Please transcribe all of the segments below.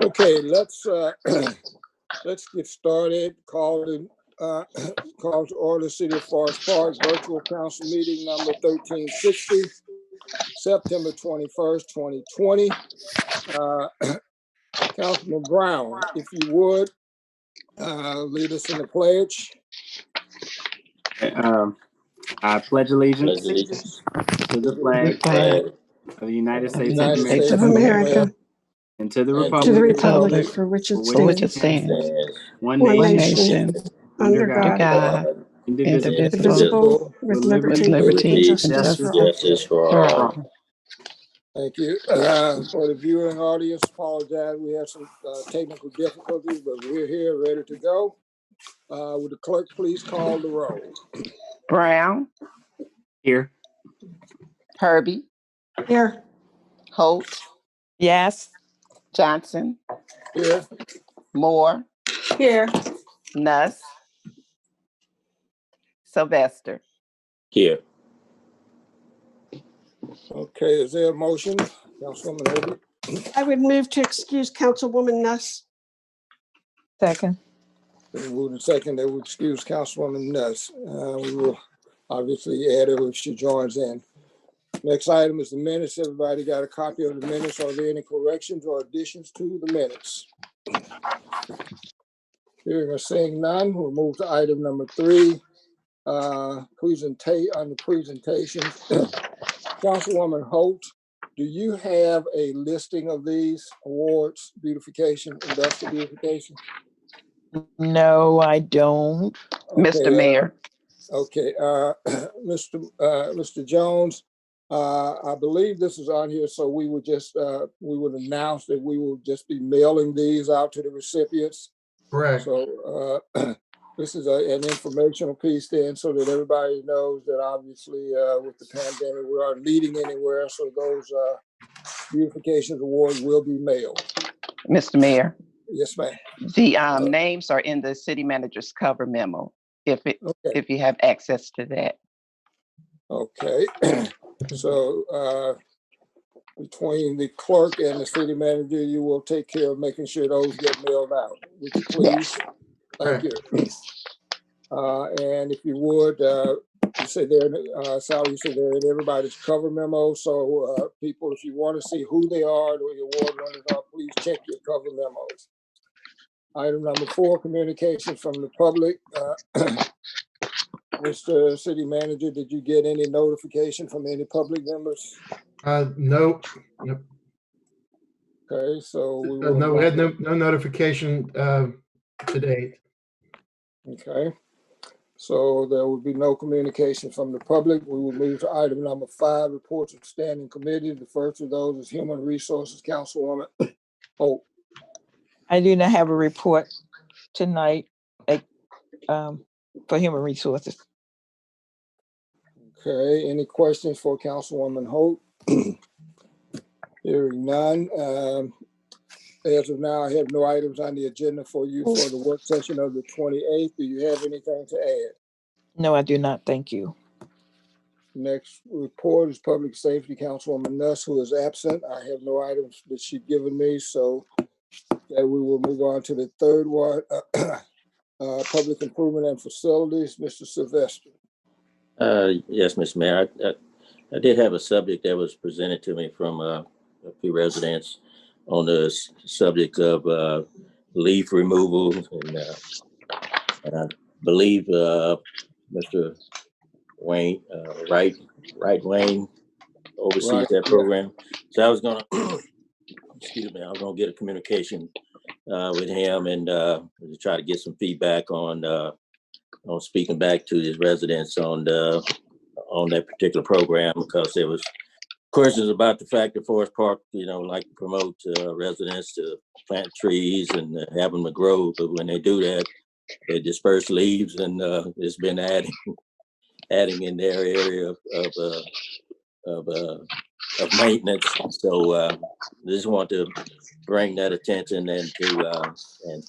Okay, let's let's get started. Call to order City of Forest Park Virtual Council Meeting number 1360, September 21st, 2020. Councilman Brown, if you would, lead us in the pledge. I pledge allegiance to the flag of the United States of America and to the republic for which it stands, one one nation, nation, under God, indivisible, indivisible, with liberty and justice for all. Thank you. For the viewing audience, apologize. We had some technical difficulties, but we're here ready to go. Would the clerk please call the roll? Brown, Here. Herbie, Here. Holt, Yes. Johnson, Here. Moore, Here. Nuss, Sylvester. Here. Okay, is there a motion? Councilwoman Herbie? I would move to excuse Councilwoman Nuss. Second. Been moved and second that we excuse Councilwoman Nuss. We will obviously add her if she joins in. Next item is the minutes. Everybody got a copy of the minutes? Are there any corrections or additions to the minutes? Hearing or seeing none, we'll move to item number 3. On the presentation. Councilwoman Holt, do you have a listing of these awards, beautification, industrial beautification? No, I don't. Mr. Mayor. Okay, Mr. Jones, I believe this is on here, so we would just, we would announce that we will just be mailing these out to the recipients. Correct. So this is an informational piece then, so that everybody knows that obviously with the pandemic, we aren't leading anywhere, so those beautification awards will be mailed. Mr. Mayor. Yes, ma'am. The names are in the city manager's cover memo, if you have access to that. Okay. So between the clerk and the city manager, you will take care of making sure those get mailed out. Would you please? Thank you. And if you would, you said there, Sally, you said they're in everybody's cover memo. So people, if you want to see who they are, who the award winners are, please check your cover memos. Item number 4, communication from the public. Mr. City Manager, did you get any notification from any public members? Nope. Okay, so we No, we had no notification to date. Okay, so there will be no communication from the public. We will move to item number 5, reports of standing committee. The first of those is Human Resources Councilwoman. Oh, I do not have a report tonight for Human Resources. okay, any questions for Councilwoman Holt? Hearing none. As of now, I have no items on the agenda for you for the work session of the 28th. Do you have anything to add? No, I do not. Thank you. Next report is Public Safety Councilwoman Nuss, who is absent. I have no items that she's given me, so that we will move on to the third one. Public Improvement and Facilities, Mr. Sylvester. Yes, Mr. Mayor. I did have a subject that was presented to me from a few residents on the subject of leaf removal, and I believe Mr. Wayne, Wright Wayne oversees that program. So I was gonna, excuse me, I was gonna get a communication with him and to try to get some feedback on speaking back to his residents on that particular program, because there was questions about the fact that Forest Park, like to promote residents to plant trees and have them to grow, but when they do that, they disperse leaves, and it's been adding in their area of maintenance. So I just want to bring that attention and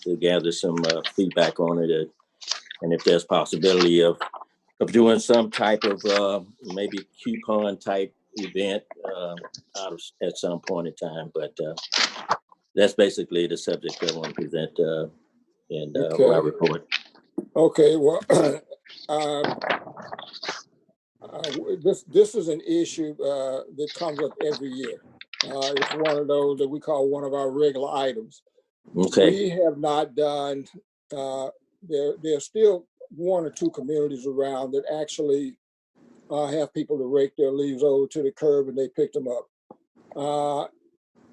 to gather some feedback on it, and if there's possibility of doing some type of maybe coupon type event at some point in time. But that's basically the subject I want to present in Okay. my report. Okay, well, this is an issue that comes up every year. It's one of those that we call one of our regular items. Okay. We have not done, there's still one or two communities around that actually have people to rake their leaves over to the curb and they pick them up.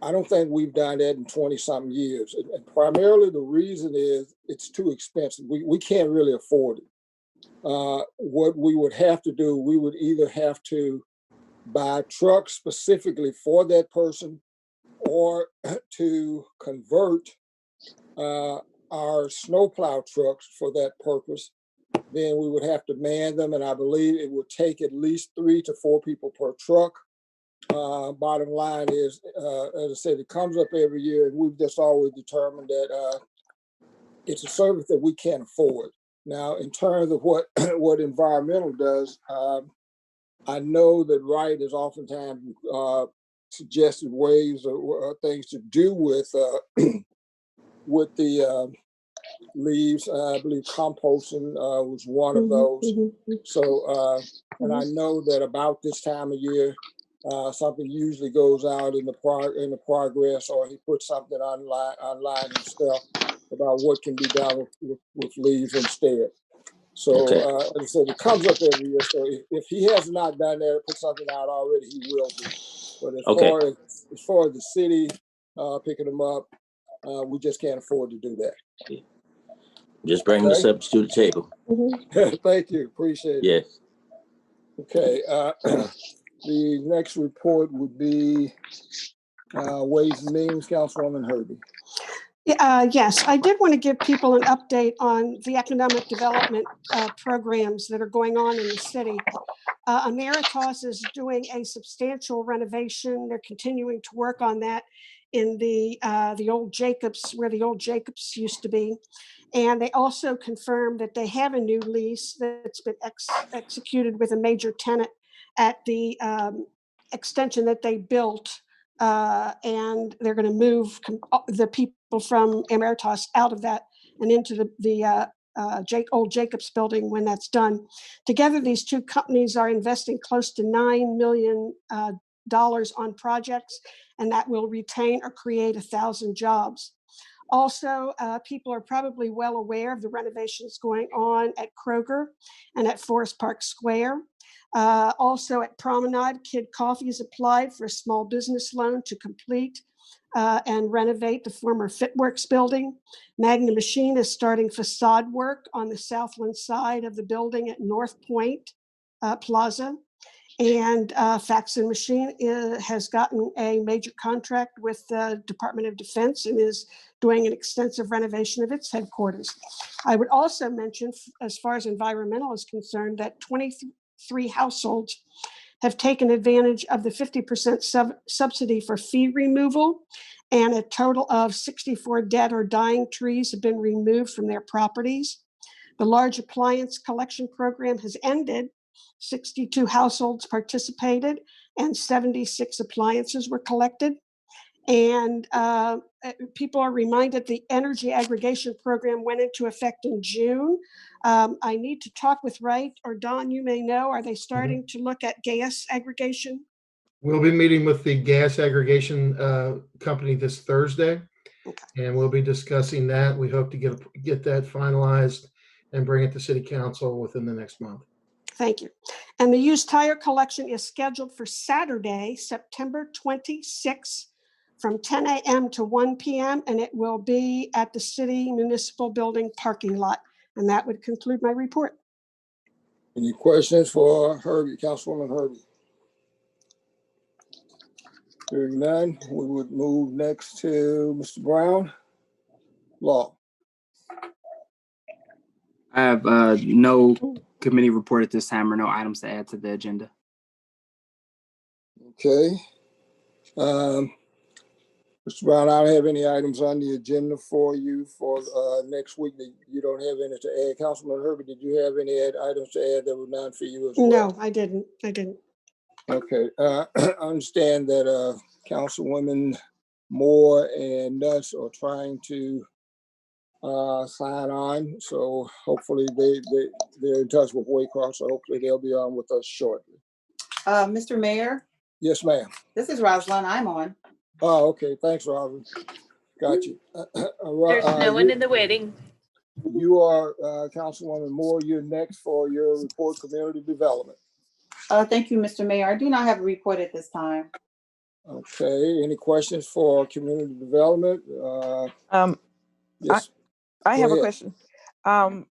I don't think we've done that in 20-something years. And primarily the reason is it's too expensive. We can't really afford it. What we would have to do, we would either have to buy trucks specifically for that person or to convert our snowplow trucks for that purpose. Then we would have to man them, and I believe it would take at least 3 to 4 people per truck. Bottom line is, as I said, it comes up every year, and we've just always determined that it's a service that we can't afford. Now, in terms of what what environmental does, I know that Wright has oftentimes suggested ways or things to do with with the leaves. I believe composting was one of those. So, and I know that about this time of year, something usually goes out in the progress, or he puts something online himself about what can be done with leaves instead. So, as I said, it comes up every year. So if he has not done that, put something out already, he will do. But as far as the city picking them up, we just can't afford to do that. Just bring the subject to the table. Thank you. Appreciate it. Yes. Okay. The next report would be Ways and Means, Councilwoman Herbie. Yes, I did want to give people an update on the economic development programs that are going on in the city. Emeritus is doing a substantial renovation. They're continuing to work on that in the old Jacobs, where the old Jacobs used to be. And they also confirmed that they have a new lease that's been executed with a major tenant at the extension that they built. And they're going to move the people from Emeritus out of that and into the old Jacobs building when that's done. Together, these two companies are investing close to $9 million on projects, and that will retain or create 1,000 jobs. Also, people are probably well aware of the renovations going on at Kroger and at Forest Park Square. Also at Promenade, Kid Coffee has applied for a small business loan to complete and renovate the former Fitworks building. Magna Machine is starting facade work on the southland side of the building at North Point Plaza. And Fax and Machine has gotten a major contract with the Department of Defense and is doing an extensive renovation of its headquarters. I would also mention, as far as environmental is concerned, that 23 households have taken advantage of the 50% subsidy for fee removal, and a total of 64 dead or dying trees have been removed from their properties. The large appliance collection program has ended. 62 households participated and 76 appliances were collected. And people are reminded the energy aggregation program went into effect in June. I need to talk with Wright, or Don, you may know, are they starting to look at gas aggregation? We'll be meeting with the gas aggregation company this Thursday, and we'll be discussing that. We hope to get that finalized and bring it to City Council within the next month. Thank you. And the used tire collection is scheduled for Saturday, September 26th, from 10 a.m. to 1 p.m., and it will be at the City Municipal Building parking lot. And that would conclude my report. Any questions for Herbie, Councilwoman Herbie? Hearing none, we would move next to Mr. Brown. Law. I have no committee report at this time or no items to add to the agenda. Okay. Mr. Brown, I don't have any items on the agenda for you for next week. That you don't have any to add. Councilman Herbie, did you have any items to add that were not for you as well? No, I didn't. Okay. I understand that Councilwoman Moore and Nuss are trying to sign on. So hopefully they're in touch with Waycross. So hopefully they'll be on with us shortly. Mr. Mayor, Yes, ma'am. this is Rosalind. I'm on. Oh, okay. Thanks, Robin. Got you. There's no one in the wedding. You are Councilwoman Moore. You're next for your report, community development. Thank you, Mr. Mayor. I do not have a report at this time. Okay. Any questions for community development? Yes. I Go have a ahead. question.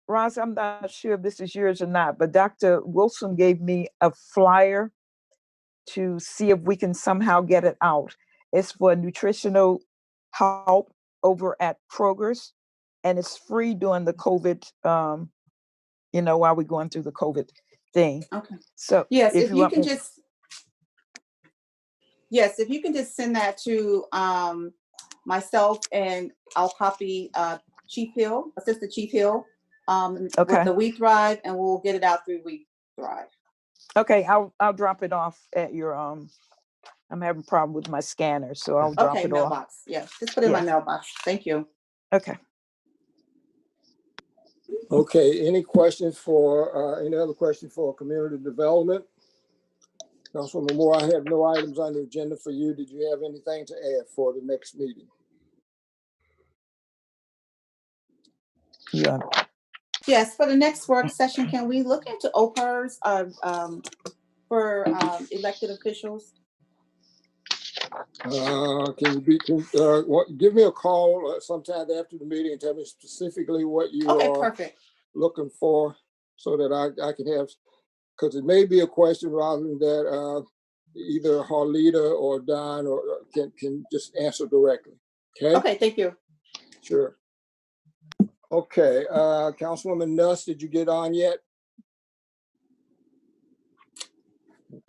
Roz, I'm not sure if this is yours or not, but Dr. Wilson gave me a flyer to see if we can somehow get it out. It's for nutritional help over at Kroger's, and it's free during the COVID, while we're going through the COVID thing. Okay. So Yes, if you can just send that to myself, and I'll copy Chief Hill, Assistant Chief Hill, with the We Thrive, and we'll get it out through We Thrive. Okay, I'll drop it off at your I'm having a problem with my scanner, so I'll drop it mailbox. off. Yeah, just put it in my mailbox. Thank you. Okay. Okay. Any questions for any other questions for community development? Councilwoman Moore, I have no items on the agenda for you. Did you have anything to add for the next meeting? Yeah. Yes, for the next work session, can we look into OPERS for elected officials? Can you give me a call sometime after the meeting and tell me specifically what you are perfect. looking for, so that I can have, because it may be a question rather than that either Harlita or Don can just answer directly. Okay. Okay, thank you. Sure. Okay, Councilwoman Nuss, did you get on yet?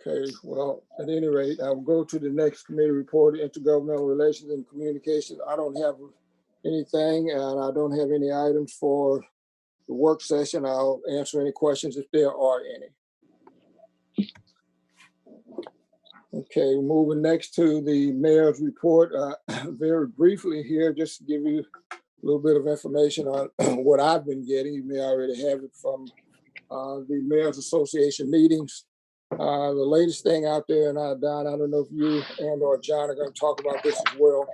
Okay, well, at any rate, I will go to the next committee report, intergovernmental relations and communications. I don't have anything, and I don't have any items for the work session. I'll answer any questions if there are any. Okay, moving next to the mayor's report. Very briefly here, just to give you a little bit of information on what I've been getting. You may already have it from the Mayor's Association meetings. The latest thing out there, and Don, I don't know if you and or John are going to talk about this as well.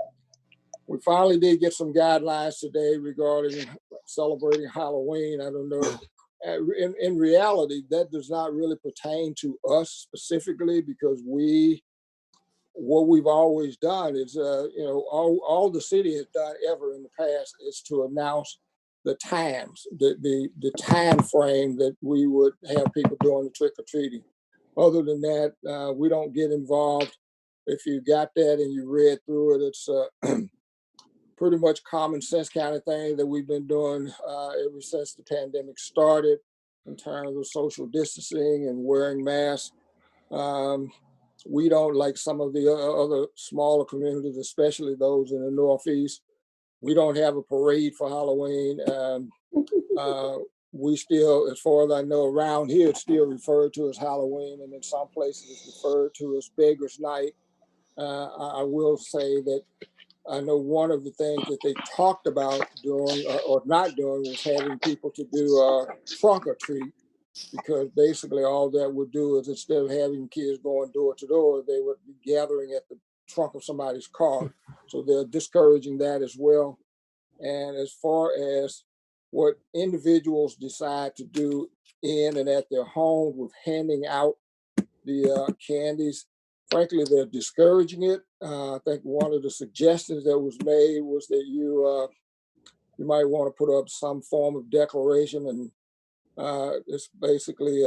We finally did get some guidelines today regarding celebrating Halloween. I don't know. In reality, that does not really pertain to us specifically, because what we've always done is, all the city has done ever in the past is to announce the times, the time frame that we would have people doing the trick or treating. Other than that, we don't get involved. If you got that and you read through it, it's pretty much common sense kind of thing that we've been doing ever since the pandemic started, in terms of social distancing and wearing masks. We don't, like some of the other smaller communities, especially those in the Northeast, we don't have a parade for Halloween. We still, as far as I know, around here, it's still referred to as Halloween, and in some places it's referred to as Beggars Night. I will say that I know one of the things that they talked about doing or not doing was having people to do a trunk or treat, because basically all that would do is, instead of having kids going door to door, they would be gathering at the trunk of somebody's car. So they're discouraging that as well. And as far as what individuals decide to do in and at their home with handing out the candies, frankly, they're discouraging it. I think one of the suggestions that was made was that you might want to put up some form of declaration, and it's basically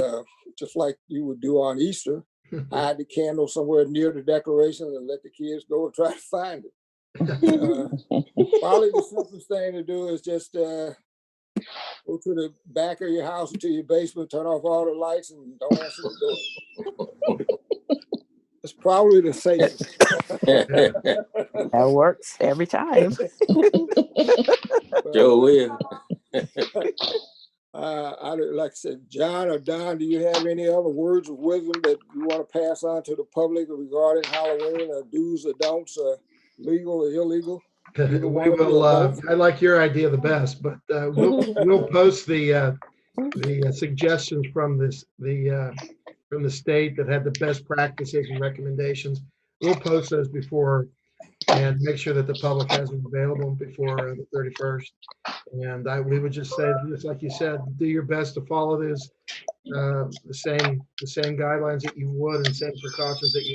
just like you would do on Easter, hide the candle somewhere near the decoration and let the kids go and try to find it. Probably the simplest thing to do is just go to the back of your house or to your basement, turn off all the lights, and don't answer the door. It's probably the safest. That works every time. Joe will. Like I said, John or Don, do you have any other words of wisdom that you want to pass on to the public regarding Halloween, or do's or don'ts? legal or illegal? We will, I like your idea the best, but we'll post the suggestions from from the state that had the best practices and recommendations. We'll post those before and make sure that the public has them available before the 31st. And we would just say, just like you said, do your best to follow this, the same guidelines that you would and same precautions that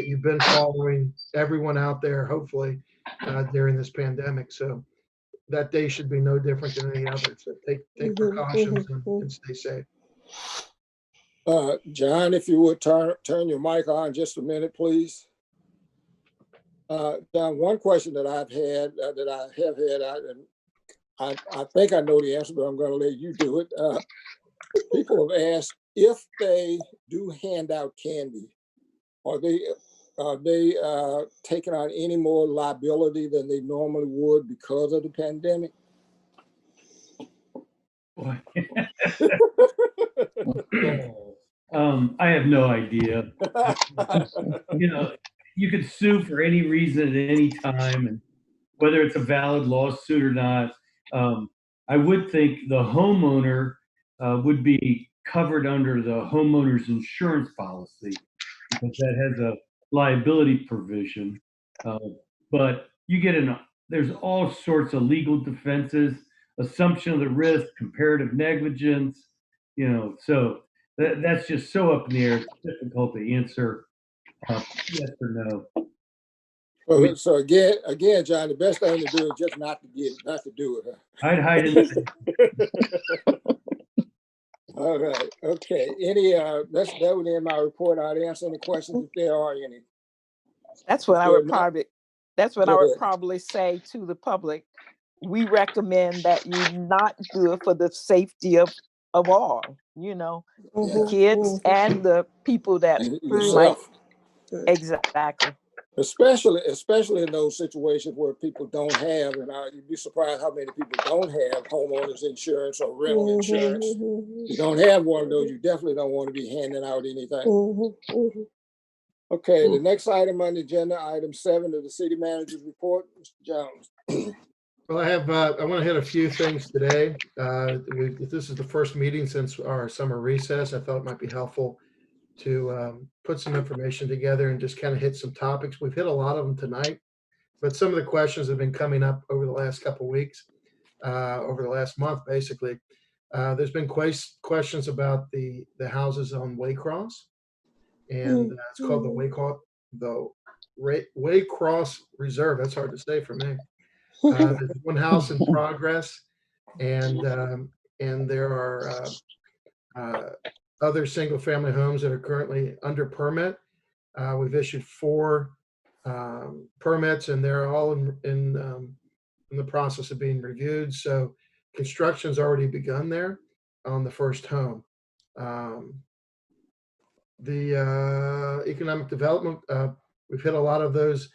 you've been following, everyone out there, hopefully, during this pandemic. So that day should be no different than any other. So take precautions and stay safe. John, if you would turn your mic on just a minute, please. John, one question that I've had, I think I know the answer, but I'm going to let you do it. People have asked if they do hand out candy, are they taking on any more liability than they normally would because of the pandemic? I have no idea. You could sue for any reason at any time, and whether it's a valid lawsuit or not. I would think the homeowner would be covered under the homeowner's insurance policy because that has a liability provision. But you get there's all sorts of legal defenses, assumption of the risk, comparative negligence, so that's just so up in the air. It's difficult to answer yes or no. So again, John, the best thing to do is just not to do it. Huh? I'd hide it. All right. Okay. That would end my report. I'd answer any questions if there are any. That's what I would probably say to the public. We recommend that you not do it for the safety of all, the kids and the people that might. Exactly. Especially in those situations where people don't have, and you'd be surprised how many people don't have homeowners insurance or rental insurance. You don't have one of those, you definitely don't want to be handing out anything. Okay, the next item on the agenda, item 7 of the city manager's report, Mr. Jones. Well, I want to hit a few things today. This is the first meeting since our summer recess. I thought it might be helpful to put some information together and just kind of hit some topics. We've hit a lot of them tonight, but some of the questions have been coming up over the last couple of weeks, over the last month, basically. There's been questions about the houses on Waycross, and it's called the Waycross Reserve. That's hard to say for me. There's one house in progress, and there are other single-family homes that are currently under permit. We've issued 4 permits, and they're all in the process of being reviewed. So construction's already begun there on the first home. The economic development, we've hit a lot of those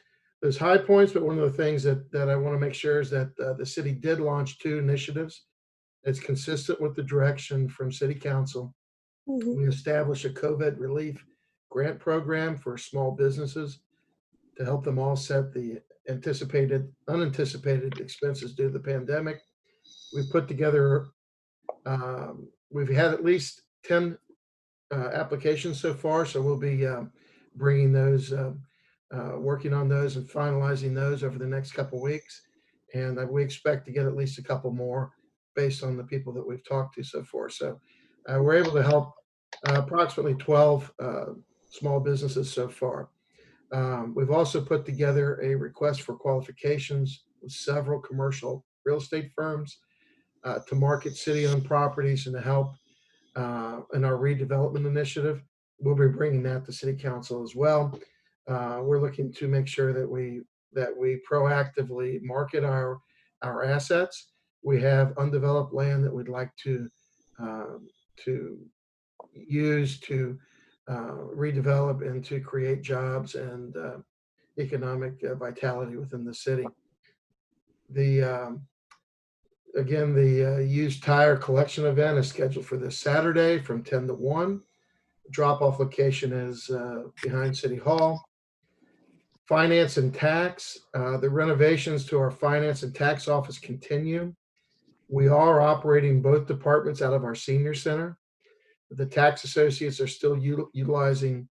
high points, but one of the things that I want to make sure is that the city did launch 2 initiatives. It's consistent with the direction from City Council. We established a COVID relief grant program for small businesses to help them offset the unanticipated expenses due to the pandemic. We've put together, we've had at least 10 applications so far, so we'll be bringing those, working on those and finalizing those over the next couple of weeks. And we expect to get at least a couple more based on the people that we've talked to so far. So we're able to help approximately 12 small businesses so far. We've also put together a request for qualifications with several commercial real estate firms to market city-owned properties and to help in our redevelopment initiative. We'll be bringing that to City Council as well. We're looking to make sure that we proactively market our assets. We have undeveloped land that we'd like to use to redevelop and to create jobs and economic vitality within the city. Again, the used tire collection event is scheduled for this Saturday from 10 to 1. Drop-off location is behind City Hall. Finance and tax, the renovations to our finance and tax office continue. We are operating both departments out of our senior center. The tax associates are still utilizing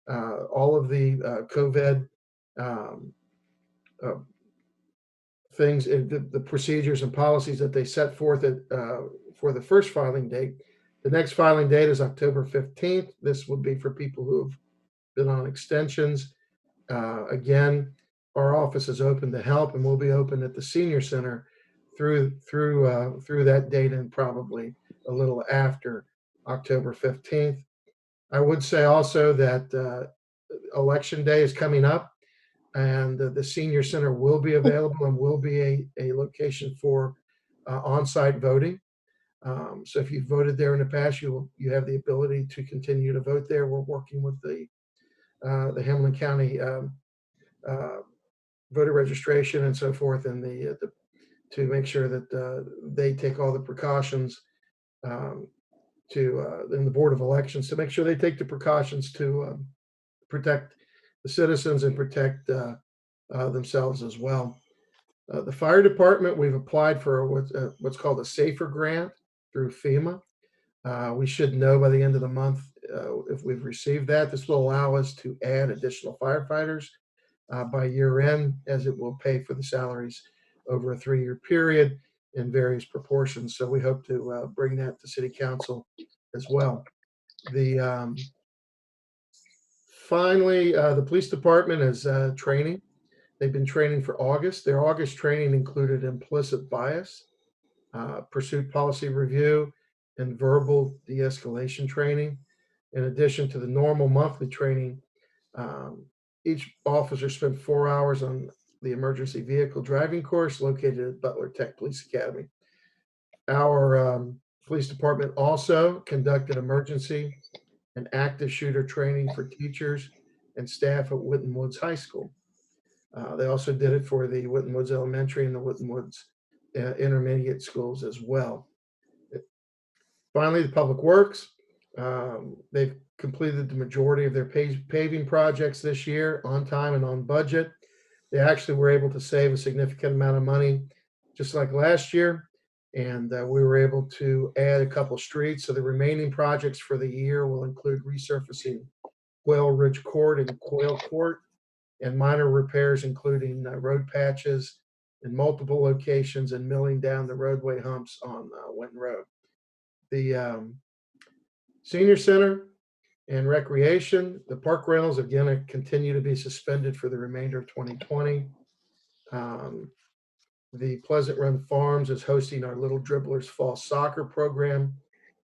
all of the COVID things, the procedures and policies that they set forth for the first filing date. The next filing date is October 15th. This would be for people who have been on extensions. Again, our office is open to help, and we'll be open at the senior center through that date and probably a little after October 15th. I would say also that Election Day is coming up, and the senior center will be available and will be a location for on-site voting. So if you've voted there in the past, you have the ability to continue to vote there. We're working with the Hamilton County voter registration and so forth, and to make sure that they take all the precautions in the Board of Elections to make sure they take the precautions to protect the citizens and protect themselves as well. The fire department, we've applied for what's called a SAFER grant through FEMA. We should know by the end of the month if we've received that. This will allow us to add additional firefighters by year end, as it will pay for the salaries over a 3-year period in various proportions. So we hope to bring that to City Council as well. Finally, the police department is training. They've been training for August. Their August training included implicit bias, pursuit policy review, and verbal de-escalation training. In addition to the normal monthly training, each officer spent 4 hours on the emergency vehicle driving course located at Butler Tech Police Academy. Our police department also conducted emergency and active shooter training for teachers and staff at Whitten Woods High School. They also did it for the Whitten Woods Elementary and the Whitten Woods Intermediate schools as well. Finally, the Public Works. They've completed the majority of their paving projects this year on time and on budget. They actually were able to save a significant amount of money, just like last year. And we were able to add a couple streets. So the remaining projects for the year will include resurfacing Quail Ridge Court and Quail Court, and minor repairs, including road patches in multiple locations and milling down the roadway humps on Winton Road. The senior center and recreation, the park rentals are going to continue to be suspended for the remainder of 2020. The Pleasant Run Farms is hosting our Little Dribblers Fall Soccer program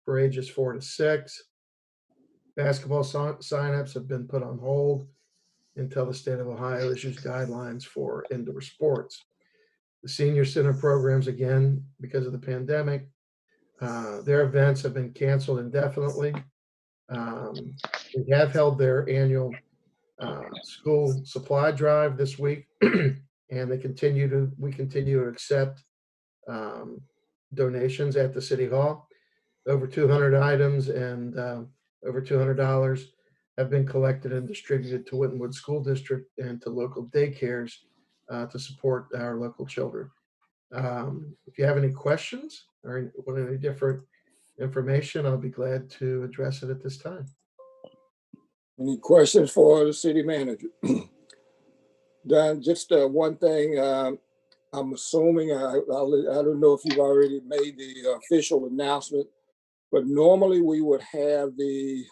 for ages 4 to 6. Basketball signups have been put on hold until the state of Ohio issues guidelines for indoor sports. The senior center programs, again, because of the pandemic, their events have been canceled indefinitely. We have held their annual school supply drive this week, and we continue to accept donations at the City Hall. Over 200 items and over $200 have been collected and distributed to Whitten Woods School District and to local daycares to support our local children. If you have any questions or want any different information, I'll be glad to address it at this time. Any questions for the city manager? Don, just one thing. I'm assuming, I don't know if you've already made the official announcement, but normally we would have the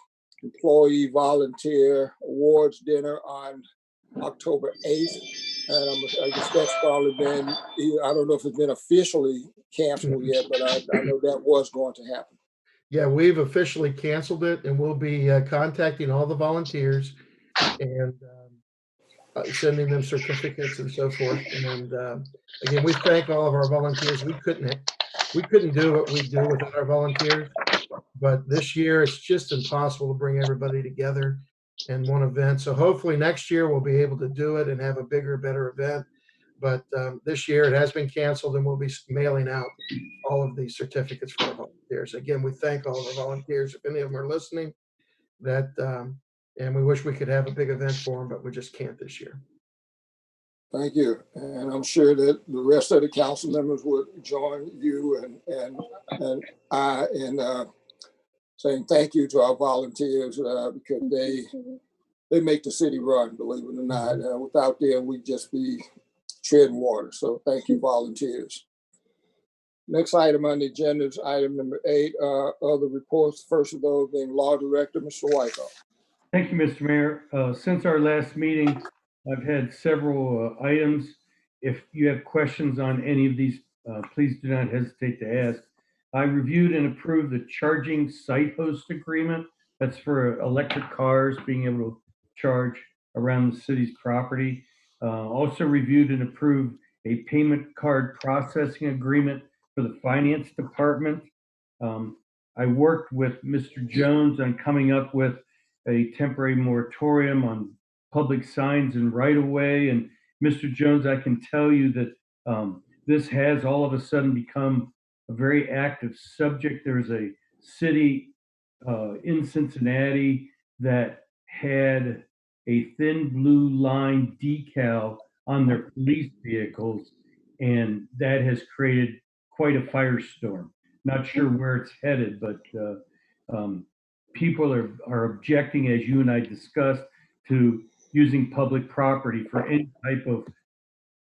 employee volunteer awards dinner on October 8th. And I guess that's probably been, I don't know if it's been officially canceled yet, but I know that was going to happen. Yeah, we've officially canceled it, and we'll be contacting all the volunteers and sending them certificates and so forth. And again, we thank all of our volunteers. We couldn't do what we do without our volunteers, but this year it's just impossible to bring everybody together in one event. So hopefully next year we'll be able to do it and have a bigger, better event. But this year it has been canceled, and we'll be mailing out all of these certificates for our volunteers. Again, we thank all of our volunteers. If any of them are listening, and we wish we could have a big event for them, but we just can't this year. Thank you. And I'm sure that the rest of the council members would join you and I in saying thank you to our volunteers because they make the city run, believe it or not. Without them, we'd just be treading water. So thank you, volunteers. Next item on the agenda is item number 8, other reports. First of those being Law Director, Mr. Wyckoff. Thank you, Mr. Mayor. Since our last meeting, I've had several items. If you have questions on any of these, please do not hesitate to ask. I reviewed and approved the charging site host agreement. That's for electric cars being able to charge around the city's property. Also reviewed and approved a payment card processing agreement for the finance department. I worked with Mr. Jones on coming up with a temporary moratorium on public signs and right of way. And Mr. Jones, I can tell you that this has all of a sudden become a very active subject. There's a city in Cincinnati that had a thin blue line decal on their police vehicles, and that has created quite a firestorm. Not sure where it's headed, but people are objecting, as you and I discussed, to using public property for any type of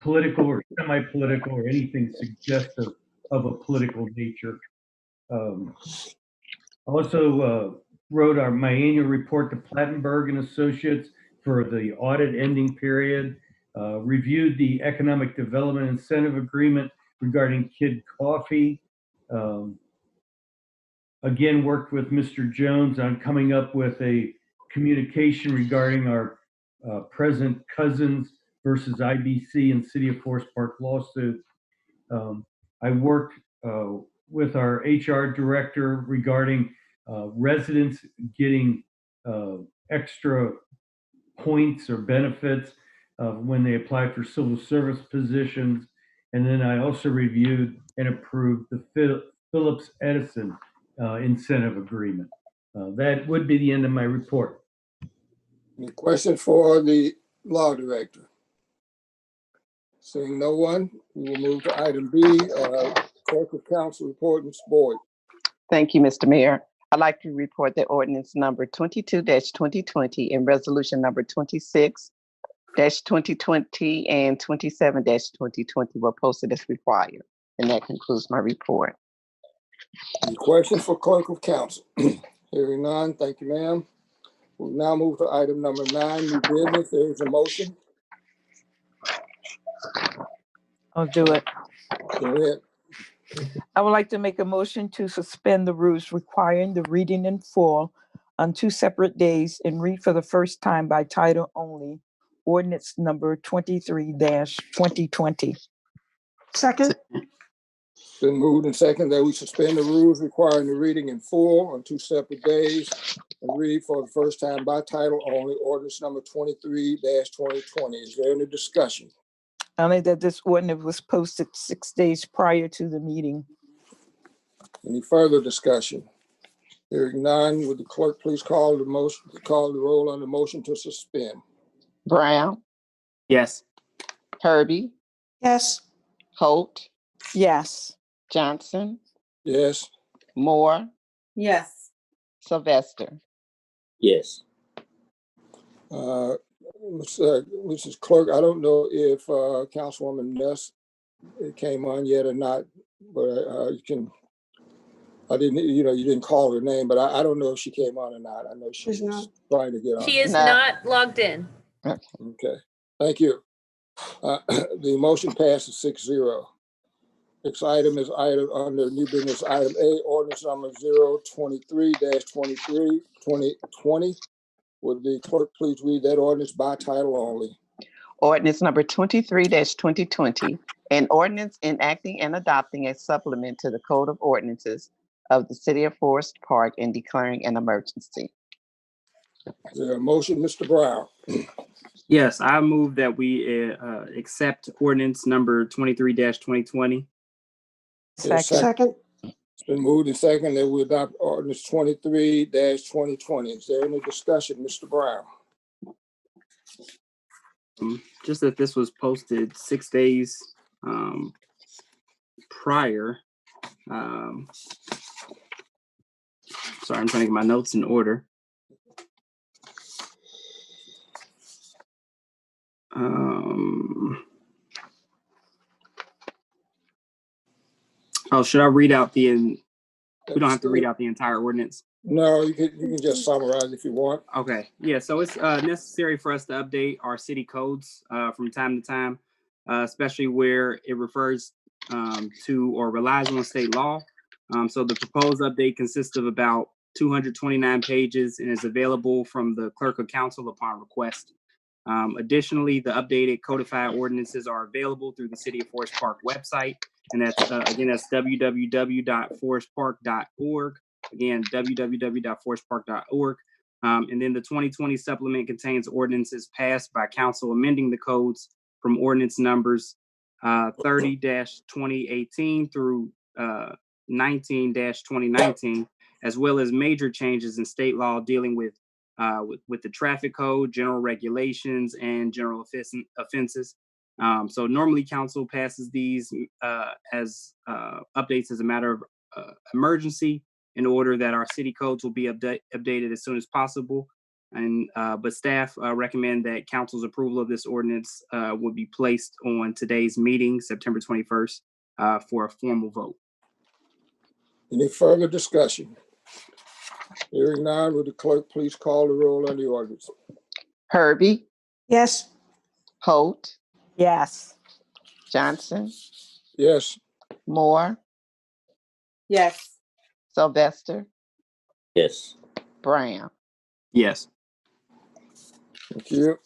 political or semi-political or anything suggestive of a political nature. Also wrote my annual report to Plattenberg and Associates for the audit ending period, reviewed the economic development incentive agreement regarding Kid Coffee. Again, worked with Mr. Jones on coming up with a communication regarding our President Cousins versus IBC and City of Forest Park lawsuit. I worked with our HR director regarding residents getting extra points or benefits when they apply for civil service positions. And then I also reviewed and approved the Phillips Edison incentive agreement. That would be the end of my report. Any questions for the Law Director? Seeing no one, we will move to item B, Clerk of Council report, Ms. Boyd. Thank you, Mr. Mayor. I'd like to report that ordinance number 22-2020 and resolution number 26-2020 and 27-2020 were posted as required. And that concludes my report. Any questions for Clerk of Council? Hearing none, thank you, ma'am. We'll now move to item number 9, new business. There is a motion. I'll do it. Go ahead. I would like to make a motion to suspend the rules requiring the reading in full on 2 separate days and read for the first time by title only, ordinance number 23-2020. Second. It's been moved and second that we suspend the rules requiring the reading in full on 2 separate days and read for the first time by title only, ordinance number 23-2020. Is there any discussion? Only that this ordinance was posted 6 days prior to the meeting. Any further discussion? Hearing none, would the clerk please call the roll on the motion to suspend? Brown, Yes. Herbie, Yes. Holt, Yes. Johnson, Yes. Moore, Yes. Sylvester. Yes. Mrs. Clerk, I don't know if Councilwoman Ness came on yet or not, but you didn't call her name, but I don't know if she came on or not. I know she's trying to get on. She is not logged in. Okay, thank you. The motion passes 6-0. Next item is item under new business item A, ordinance number 023-2020. Would the clerk please read that ordinance by title only? Ordinance number 23-2020, an ordinance enacting and adopting a supplement to the Code of Ordinances of the City of Forest Park and declaring an emergency. Is there a motion, Mr. Brown? Yes, I move that we accept ordinance number 23-2020. Second. It's been moved and second that we adopt ordinance 23-2020. Is there any discussion, Mr. Brown? Just that this was posted 6 days prior. Sorry, I'm trying to get my notes in order. Oh, should I read out we don't have to read out the entire ordinance. No, you can just summarize if you want. Okay, yeah, so it's necessary for us to update our city codes from time to time, especially where it refers to or relies on state law. So the proposed update consists of about 229 pages and is available from the clerk of council upon request. Additionally, the updated codified ordinances are available through the City of Forest Park website, and that's again, that's www.forestpark.org. Again, www.forestpark.org. And then the 2020 supplement contains ordinances passed by council amending the codes from ordinance numbers 30-2018 through 19-2019, as well as major changes in state law dealing with the traffic code, general regulations, and general offenses. So normally council passes these as updates as a matter of emergency in order that our city codes will be updated as soon as possible. And but staff recommend that council's approval of this ordinance would be placed on today's meeting, September 21st, for a formal vote. Any further discussion? Hearing none, would the clerk please call the roll on the ordinance? Herbie, Yes. Holt, Yes. Johnson, Yes. Moore, Yes. Sylvester, Yes. Brown. Yes. Thank you.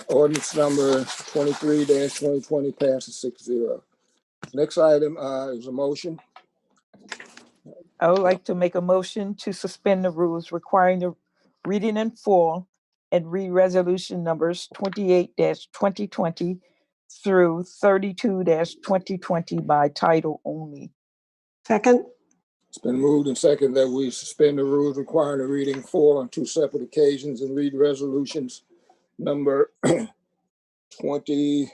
Ordinance number 23-2020 passes 6-0. Next item is a motion. I would like to make a motion to suspend the rules requiring the reading in full and read resolution numbers 28-2020 through 32-2020 by title only. Second. It's been moved and seconded that we suspend the rules requiring a reading full on two separate occasions and read resolutions number 28-20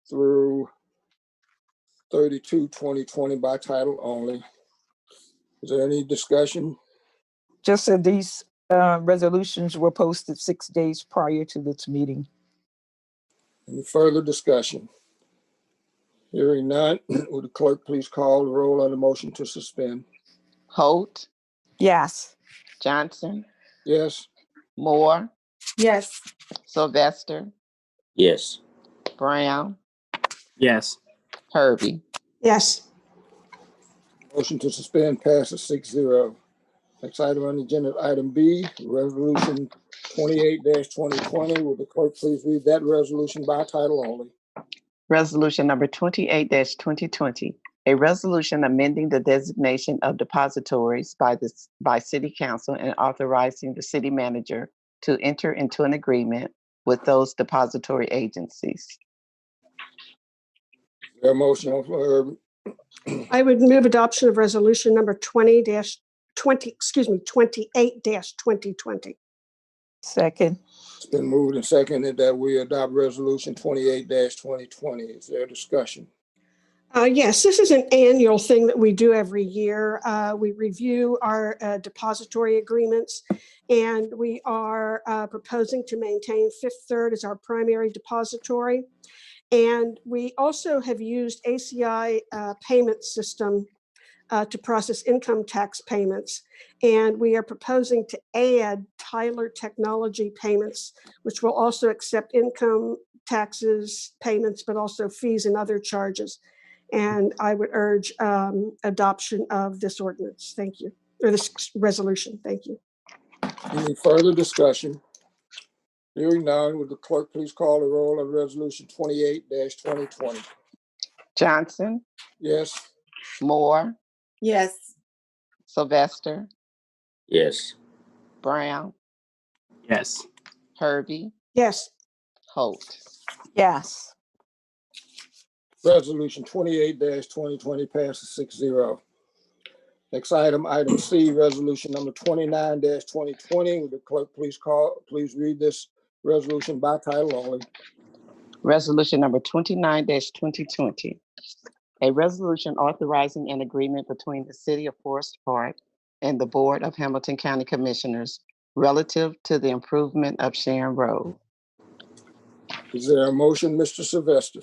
through 32-2020 by title only. Is there any discussion? Just that these resolutions were posted 6 days prior to this meeting. Any further discussion? Hearing none, would the clerk please call the roll on the motion to suspend? Holt, Yes. Johnson, Yes. Moore, Yes. Sylvester, Yes. Brown, Yes. Herbie. Yes. Motion to suspend passes 6-0. Next item on the agenda, item B, resolution 28-2020. Would the clerk please read that resolution by title only? Resolution number 28-2020, a resolution amending the designation of depositories by City Council and authorizing the city manager to enter into an agreement with those depository agencies. Is there a motion on the floor? I would move adoption of resolution number 28-2020. Second. It's been moved and seconded that we adopt resolution 28-2020. Is there a discussion? Yes, this is an annual thing that we do every year. We review our depository agreements, and we are proposing to maintain Fifth Third as our primary depository. And we also have used ACI payment system to process income tax payments. And we are proposing to add Tyler Technology payments, which will also accept income taxes payments, but also fees and other charges. And I would urge adoption of this ordinance. Thank you. Or this resolution. Thank you. Any further discussion? Hearing none, would the clerk please call the roll on resolution 28-2020? Johnson, Yes. Moore, Yes. Sylvester, Yes. Brown, Yes. Herbie, Yes. Holt. Yes. Resolution 28-2020 passes 6-0. Next item, item C, resolution number 29-2020. Would the clerk please read this resolution by title only. Resolution number 29-2020. A resolution authorizing an agreement between the City of Forest Park and the Board of Hamilton County Commissioners relative to the improvement of Sharon Road. Is there a motion, Mr. Sylvester?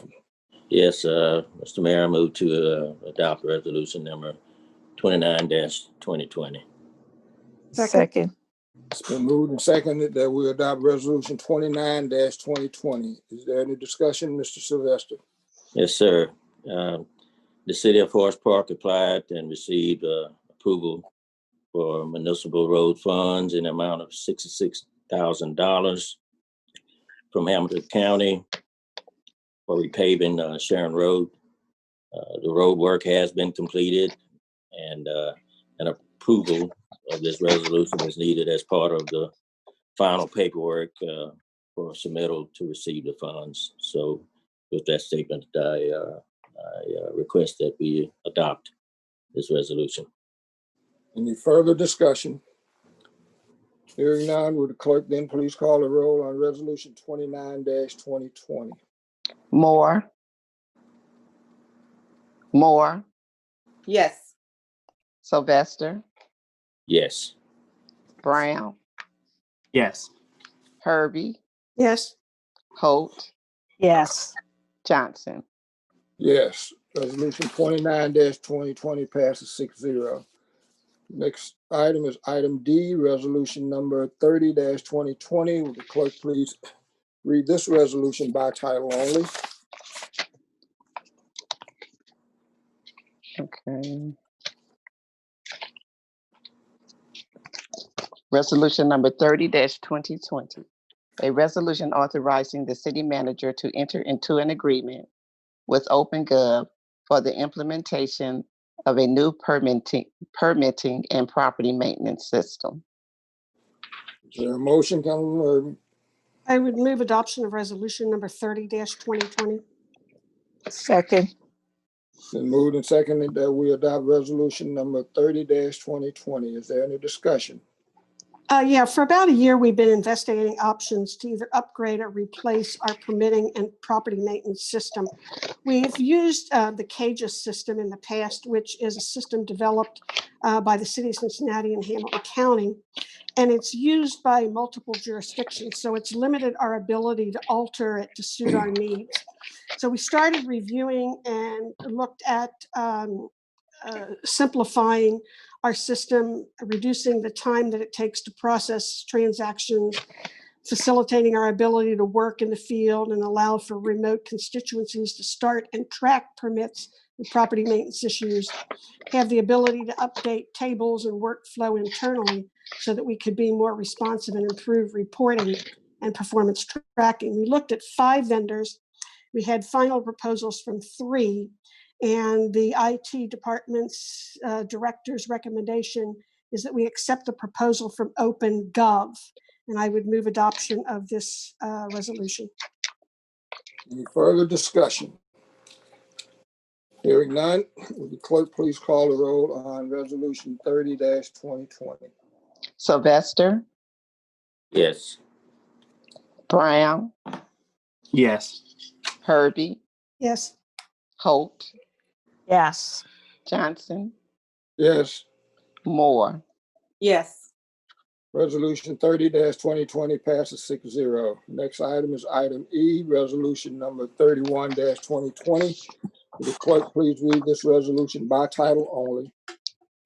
Yes, Mr. Mayor, I move to adopt resolution number 29-2020. Second. It's been moved and seconded that we adopt resolution 29-2020. Is there any discussion, Mr. Sylvester? Yes, sir. The City of Forest Park applied and received approval for municipal road funds in the amount of $66,000 from Hamilton County for repaving Sharon Road. The road work has been completed, and an approval of this resolution is needed as part of the final paperwork for submittal to receive the funds. So with that statement, I request that we adopt this resolution. Any further discussion? Hearing none, would the clerk then please call the roll on resolution 29-2020? Moore. Yes. Sylvester. Yes. Brown. Yes. Herbie. Yes. Holt. Yes. Johnson. Yes, resolution 29-2020 passes 6-0. Next item is item D, resolution number 30-2020. Will the clerk please read this resolution by title only? Okay. Resolution number 30-2020. A resolution authorizing the city manager to enter into an agreement with OpenGov for the implementation of a new permitting and property maintenance system. Is there a motion, Councilman Irving? I would move adoption of resolution number 30-2020. Second. Been moved and seconded that we adopt resolution number 30-2020. Is there any discussion? Yeah, for about a year, we've been investigating options to either upgrade or replace our permitting and property maintenance system. We've used the CAGIS system in the past, which is a system developed by the city of Cincinnati and Hamilton County, and it's used by multiple jurisdictions. So it's limited our ability to alter it to suit our needs. So we started reviewing and looked at simplifying our system, reducing the time that it takes to process transactions, facilitating our ability to work in the field and allow for remote constituencies to start and track permits and property maintenance issues, have the ability to update tables and workflow internally so that we could be more responsive and improve reporting and performance tracking. We looked at 5 vendors. We had final proposals from 3. And the IT department's director's recommendation is that we accept the proposal from OpenGov. And I would move adoption of this resolution. Any further discussion? Hearing none, will the clerk please call the roll on resolution 30-2020? Sylvester. Yes. Brown. Yes. Herbie. Yes. Holt. Yes. Johnson. Yes. Moore. Yes. Resolution 30-2020 passes 6-0. Next item is item E, resolution number 31-2020. Will the clerk please read this resolution by title only?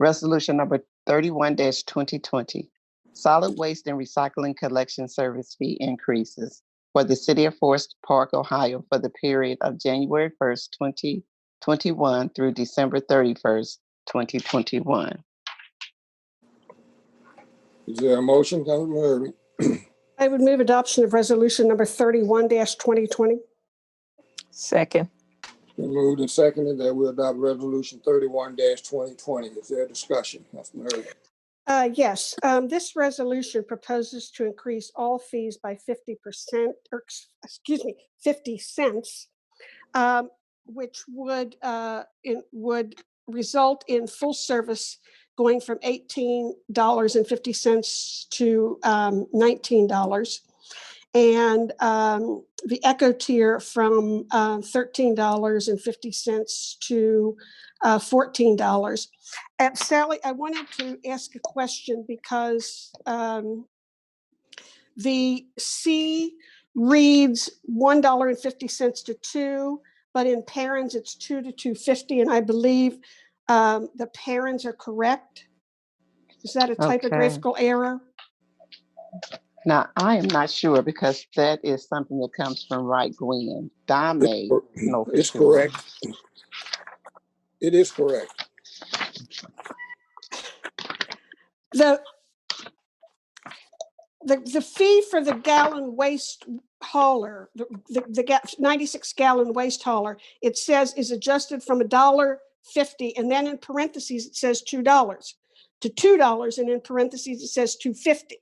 Resolution number 31-2020. Solid waste and recycling collection service fee increases for the City of Forest Park, Ohio for the period of January 1st, 2021 through December 31st, 2021. Is there a motion, Councilman Irving? I would move adoption of resolution number 31-2020. Second. Been moved and seconded that we adopt resolution 31-2020. Is there a discussion, Councilman Irving? Yes, this resolution proposes to increase all fees by 50%, or excuse me, 50 cents, which would result in full service going from $18.50 to $19. and the Echo tier from $13.50 to $14. And Sally, I wanted to ask a question because the C reads $1.50 to $2, but in parents it's $2 to $2.50, and I believe the parents are correct. Is that a typographical error? Now, I am not sure because that is something that comes from Wright Gwynn. Don may know for It's sure. correct. It is correct. The fee for the gallon waste hauler, the 96 gallon waste hauler, it says is adjusted from $1.50, and then in parentheses it says $2 to $2, and in parentheses it says $2.50.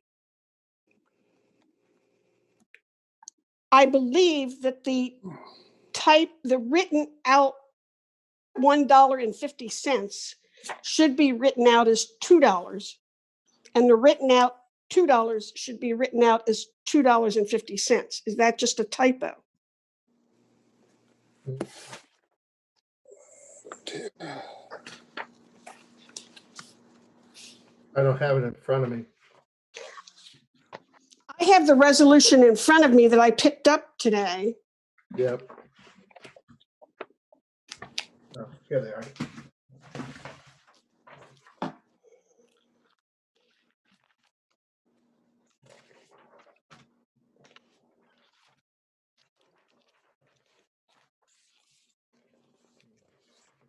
I believe that the written out $1.50 should be written out as $2, and the written out $2 should be written out as $2.50. Is that just a typo? I don't have it in front of me. I have the resolution in front of me that I picked up today. Yep. Oh, here they are.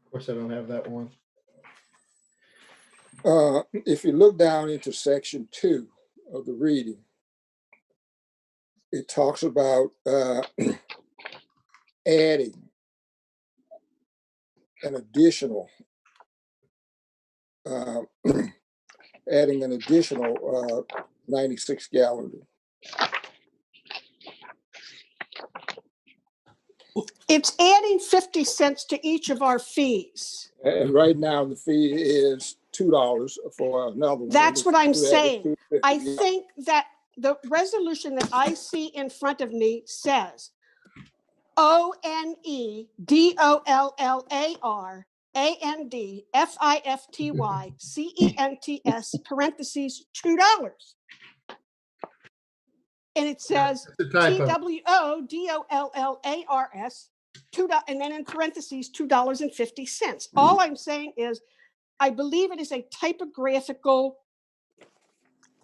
Of course, I don't have that one. If you look down into section 2 of the reading, it talks about adding an additional 96 gallon. It's adding 50 cents to each of our fees. And right now the fee is $2 for another one. That's what I'm saying. I $2.50. think that the resolution that I see in front of me says ONEDOLLARANDFIFTYCENTS parentheses $2. And it says TWODOLLARS $2, and then in parentheses $2.50. All I'm saying is I believe it is a typographical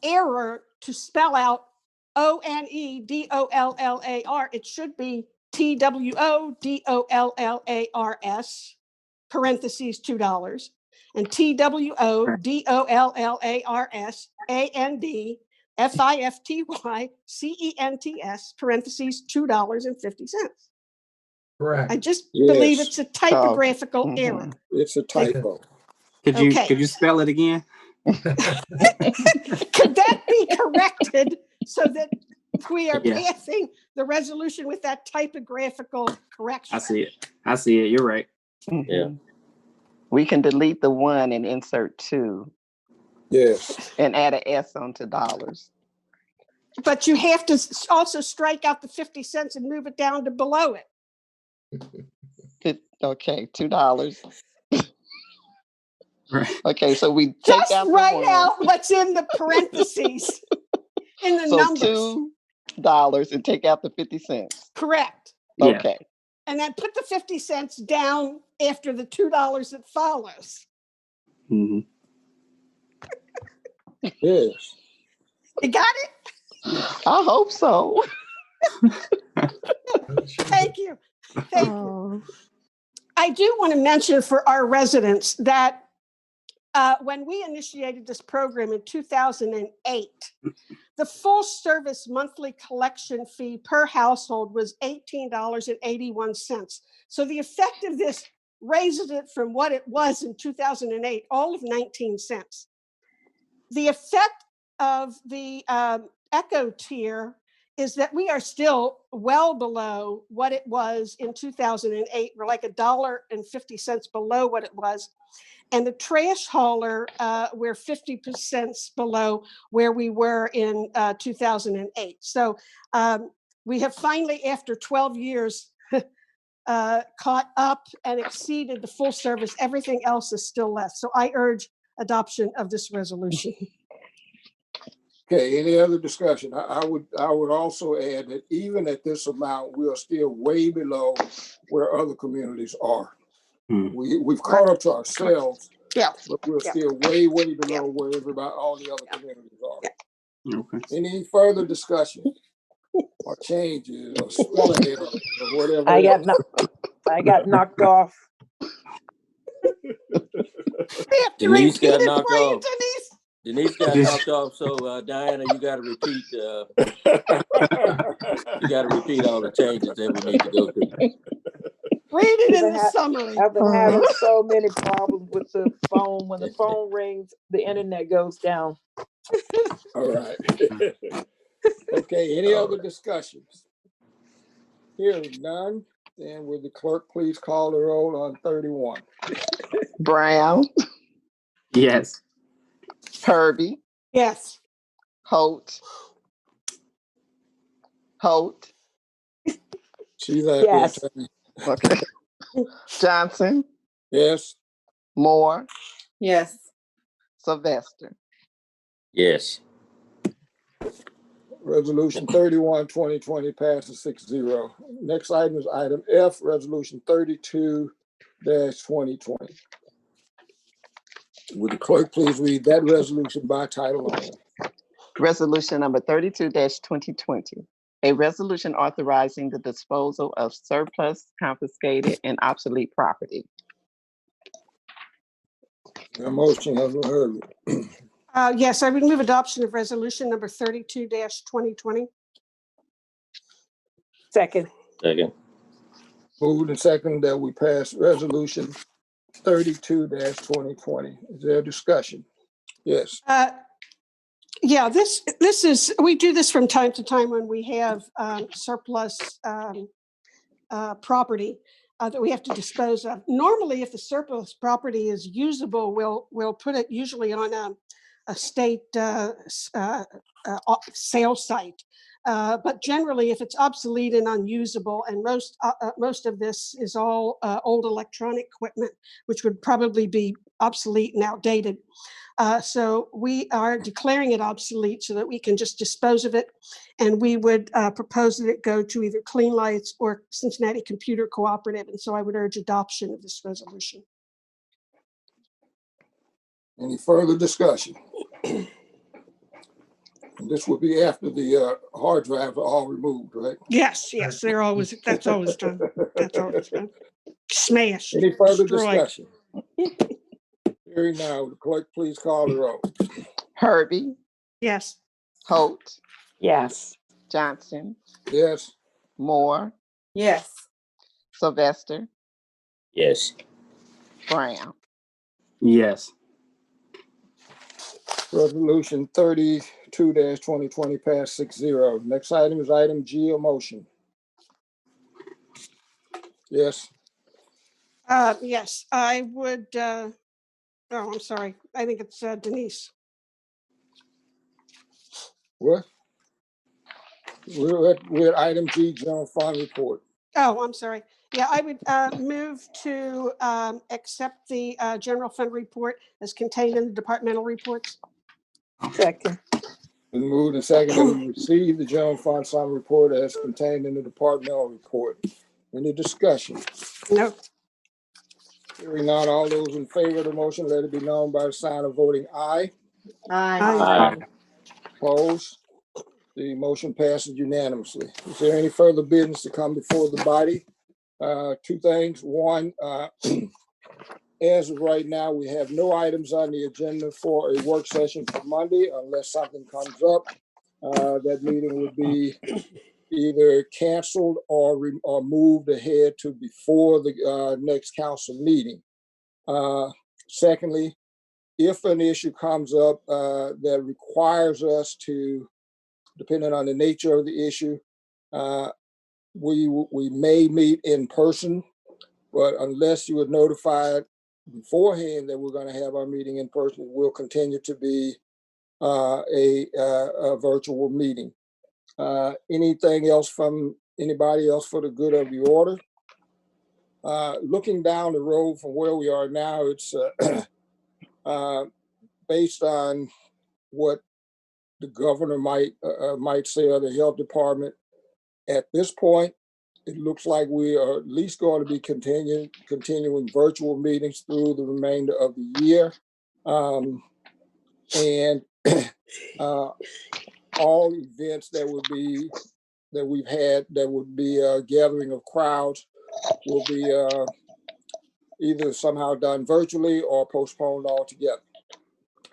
error to spell out ONEDOLLAR. It should be TWODOLLARS parentheses $2 and TWODOLLARS ANDFIFTYCENTS parentheses $2.50. Correct. I just Yes. believe it's a typographical error. It's a typo. Could you spell it again? Could that be corrected so that we are passing the resolution with that typographical correction? I see it. You're right. Yeah. We can delete the 1 and insert 2. Yes. And add an S onto dollars. But you have to also strike out the 50 cents and move it down to below it. Okay, $2. Right. Okay, so we take Just out write out what's in the parentheses in the numbers. $2 and take out the 50 cents. Correct. Yeah. Okay. And then put the 50 cents down after the $2 that follows. Mm-hmm. Yes. You got it? I hope so. Thank you. Thank you. I do want to mention for our residents that when we initiated this program in 2008, the full service monthly collection fee per household was $18.81. So the effect of this raises it from what it was in 2008, all of 19 cents. The effect of the Echo tier is that we are still well below what it was in 2008. We're like $1.50 below what it was. And the trash hauler, we're 50% below where we were in 2008. So we have finally, after 12 years, caught up and exceeded the full service. Everything else is still less. So I urge adoption of this resolution. Okay, any other discussion? I would also add that even at this amount, we are still way below where other communities are. We've caught up to ourselves, Yeah. but we're Yeah. still way below where everybody, all the other communities are. Okay. Any further discussion or changes or spelling errors or whatever? I got knocked off. Denise got knocked for you, off. Denise got knocked off. So Diana, you got to repeat. You got to repeat all the changes that we need to go through. Read it in the summary. I've been having so many problems with the phone. When the phone rings, the internet goes down. All right. Okay, any other discussions? Hearing none, then will the clerk please call the roll on 31? Brown, Yes. Herbie, Yes. Holt, She's out Yes. there. Tammy. okay, Johnson, Yes. Moore, Yes. Sylvester. Yes. Resolution 31, 2020 passes 6-0. Next item is item F, resolution 32-2020. Would the clerk please read that resolution by title only? Resolution number 32-2020. A resolution authorizing the disposal of surplus, confiscated, and obsolete property. A motion has been heard. Yes, I would move adoption of resolution number 32-2020. Second. Second. Moved and second that we pass resolution 32-2020. Is there a discussion? Yes. Yeah, this is, we do this from time to time when we have surplus property that we have to dispose of. Normally, if the surplus property is usable, we'll put it usually on a state sale site. But generally, if it's obsolete and unusable, and most of this is all old electronic equipment, which would probably be obsolete and outdated. So we are declaring it obsolete so that we can just dispose of it. And we would propose that it go to either Clean Lights or Cincinnati Computer Cooperative. And so I would urge adoption of this resolution. Any further discussion? And this would be after the hard drives are all removed, right? Yes, they're always, that's always done. That's always done. Smashed. Any further destroyed. discussion? Hearing now, the clerk please call the roll. Herbie, Yes. Holt, Yes. Johnson, Yes. Moore, Yes. Sylvester, Yes. Brown. Yes. Resolution 32-2020 passed 6-0. Next item is item G, a motion. Yes. Yes, I would, oh, I'm sorry. I think it's Denise. What? We're at item G, general fund report. Oh, I'm sorry. Yeah, I would move to accept the general fund report as contained in the departmental reports. Second. Been moved and seconded to receive the general fund sum report as contained in the departmental report. Any discussion? No. Hearing none, all those in favor of the motion, let it be known by the sign of voting aye. Aye. Opposed? The motion passes unanimously. Is there any further business to come before the body? Two things. One, as of right now, we have no items on the agenda for a work session for Monday unless something comes up. That meeting would be either canceled or moved ahead to before the next council meeting. Secondly, if an issue comes up that requires us to, depending on the nature of the issue, we may meet in person, but unless you are notified beforehand that we're going to have our meeting in person, it will continue to be a virtual meeting. Anything else from anybody else for the good of the order? Looking down the road from where we are now, it's based on what the governor might say, or the health department. At this point, it looks like we are at least going to be continuing virtual meetings through the remainder of the year. And all events that we've had that would be a gathering of crowds will be either somehow done virtually or postponed altogether.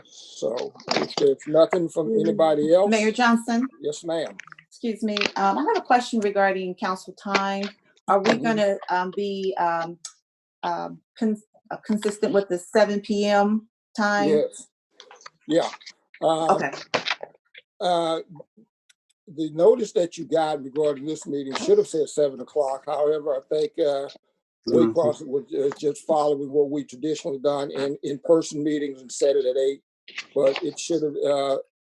So if there's nothing from anybody else. Mayor Johnson? Yes, ma'am. Excuse me. I have a question regarding council time. Are we going to be consistent with the 7 p.m. time? Yes. Yeah. Okay. The notice that you got regarding this meeting should have said 7 o'clock. However, I think Waycross was just following what we traditionally done in person meetings and set it at 8. But it should have,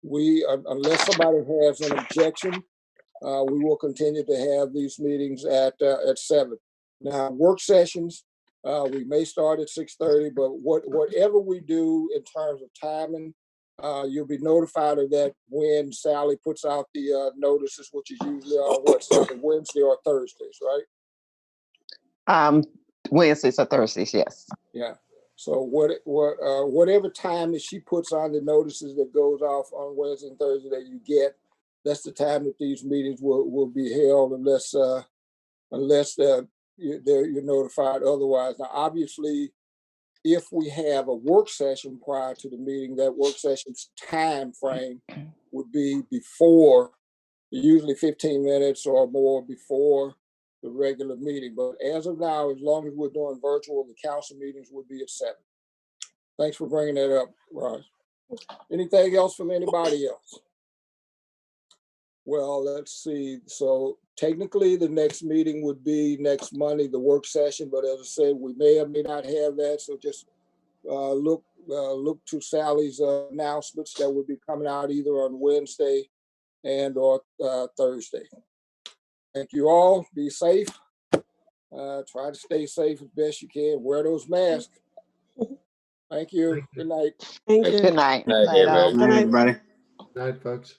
unless somebody has an objection, we will continue to have these meetings at 7. Now, work sessions, we may start at 6:30, but whatever we do in terms of timing, you'll be notified of that when Sally puts out the notices, which is usually on Wednesday or Thursdays, right? Wednesdays or Thursdays, yes. Yeah. So whatever time that she puts on the notices that goes off on Wednesday and Thursday that you get, that's the time that these meetings will be held, unless you're notified otherwise. Now, obviously, if we have a work session prior to the meeting, that work session's time frame would be before, usually 15 minutes or more before the regular meeting. But as of now, as long as we're doing virtual, the council meetings would be at 7. Thanks for bringing that up, Raj. Anything else from anybody else? Well, let's see. So technically, the next meeting would be next Monday, the work session. But as I said, we may or may not have that. So just look to Sally's announcements that will be coming out either on Wednesday and or Thursday. Thank you all. Be safe. Try to stay safe as best you can. Wear those masks. Thank you. Good night. Thank you. Good night. Night, everybody. Good night. Everybody. Night, folks.